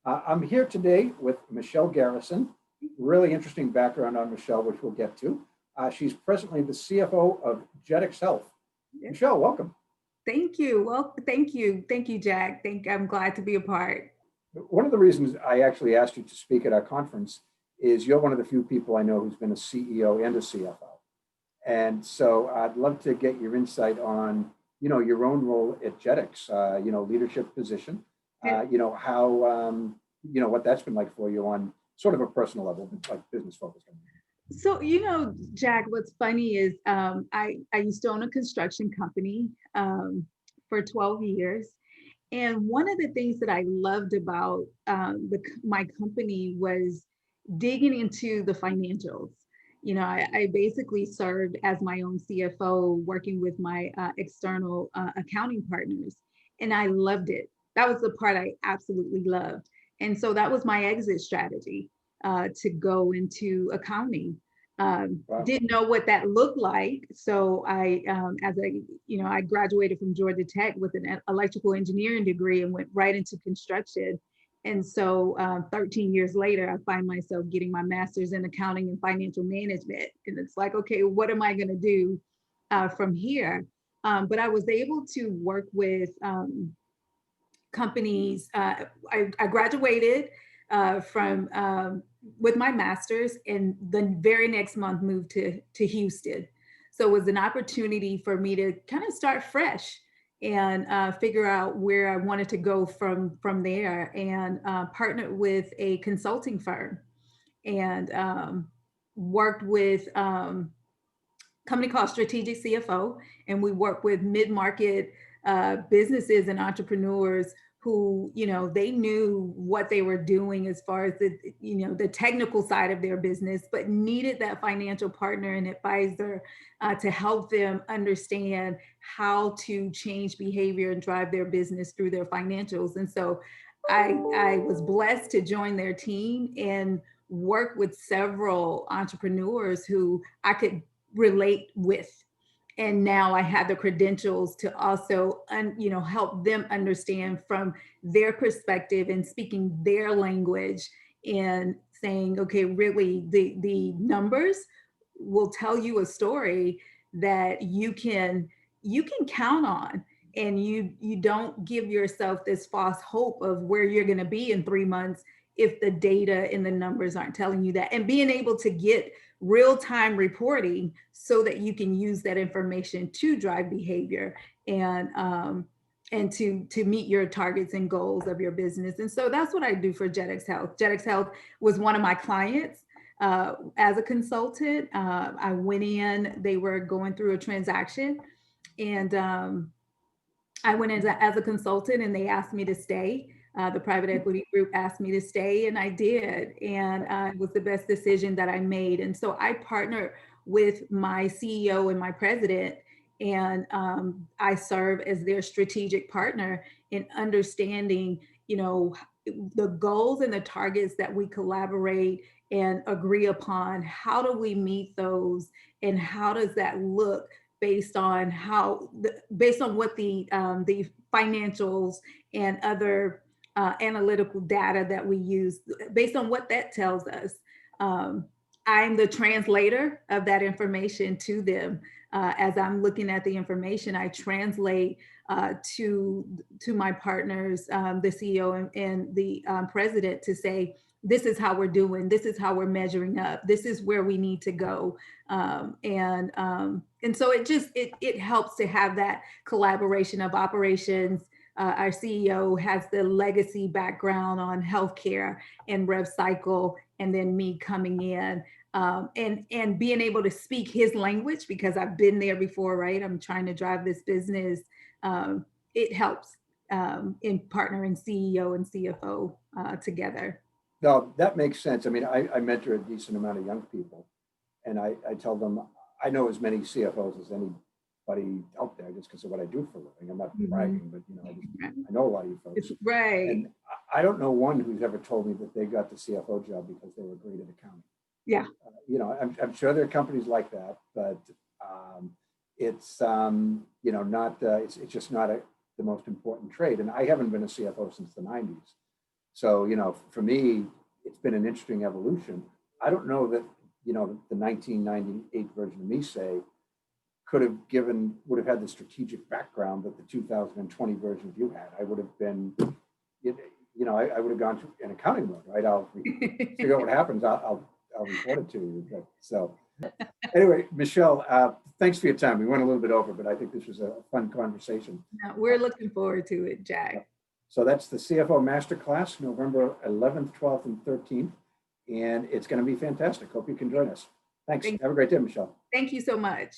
I'm here today with Michelle Garrison. Really interesting background on Michelle, which we'll get to. She's presently the CFO of GetixHealth. Yes. Michelle, welcome. Thank you. Well, thank you. Thank you, Jack. I'm glad to be a part. One of the reasons I actually asked you to speak at our conference is you're one of the few people I know who's been a CEO and a CFO. And so I'd love to get your insight on, your own role at Getix, leadership position, how, what that's been like for you on sort of a personal level, like business focused. So, Jack, what's funny is I used to own a construction company for 12 years. And one of the things that I loved about my company was digging into the financials. I basically served as my own CFO, working with my external accounting partners, and I loved it. That was the part I absolutely loved. And so that was my exit strategy to go into accounting. Wow. Didn't know what that looked like. So I graduated from Georgia Tech with an electrical engineering degree and went right into construction. And so 13 years later, I find myself getting my master's in accounting and financial management. And it's like, okay, what am I going to do from here? But I was able to work with companies. I graduated from with my master's, and the very next month moved to Houston. So it was an opportunity for me to kind of start fresh and figure out where I wanted to go from there, and partnered with a consulting firm and worked with company called Strategic CFO, and we work with mid-market businesses and entrepreneurs who, they knew what they were doing as far as the technical side of their business, but needed that financial partner and advisor to help them understand how to change behavior and drive their business through their financials. And so I was blessed to join their team and work with several entrepreneurs who I could relate with. And now I have the credentials to also, help them understand from their perspective and speaking their language and saying, okay, really the numbers will tell you a story that you can count on. And you don't give yourself this false hope of where you're going to be in 3 months if the data and the numbers aren't telling you that. And being able to get real-time reporting so that you can use that information to drive behavior and to meet your targets and goals of your business. And so that's what I do for GetixHealth. GetixHealth was one of my clients as a consultant. I went in, they were going through a transaction, and I went in as a consultant, and they asked me to stay. The private equity group asked me to stay, and I did. And it was the best decision that I made. And so I partnered with my CEO and my president, and I serve as their strategic partner in understanding, the goals and the targets that we collaborate and agree upon. How do we meet those, and how does that look based on what the financials and other analytical data that we use, based on what that tells us. I'm the translator of that information to them. As I'm looking at the information, I translate to my partners, the CEO and the president, to say, this is how we're doing, this is how we're measuring up, this is where we need to go. And so it helps to have that collaboration of operations. Our CEO has the legacy background on healthcare and rev cycle, and then me coming in and being able to speak his language, because I've been there before, right? I'm trying to drive this business. It helps in partnering CEO and CFO together. No, that makes sense. I mean, I mentor a decent amount of young people, and I tell them I know as many CFOs as anybody out there, just because of what I do for a living. I'm not bragging, but I know a lot of you folks. Right. And I don't know one who's ever told me that they got the CFO job because they were great at accounting. Yeah. I'm sure there are companies like that, but it's not. It's just not the most important trade. And I haven't been a CFO since the 90s. So, for me, it's been an interesting evolution. I don't know that, the 1998 version of me, say, would have had the strategic background that the 2020 version of you had. I would have been, I would have gone to an accounting mode, right? I'll figure out what happens. I'll report it to you. But so anyway, Michelle, thanks for your time. We went a little bit over, but I think this was a fun conversation. We're looking forward to it, Jack. So that's the CFO Masterclass, November 11th, 12th, and 13th. And it's going to be fantastic. Hope you can join us. Thanks. Have a great day, Michelle. Thank you so much.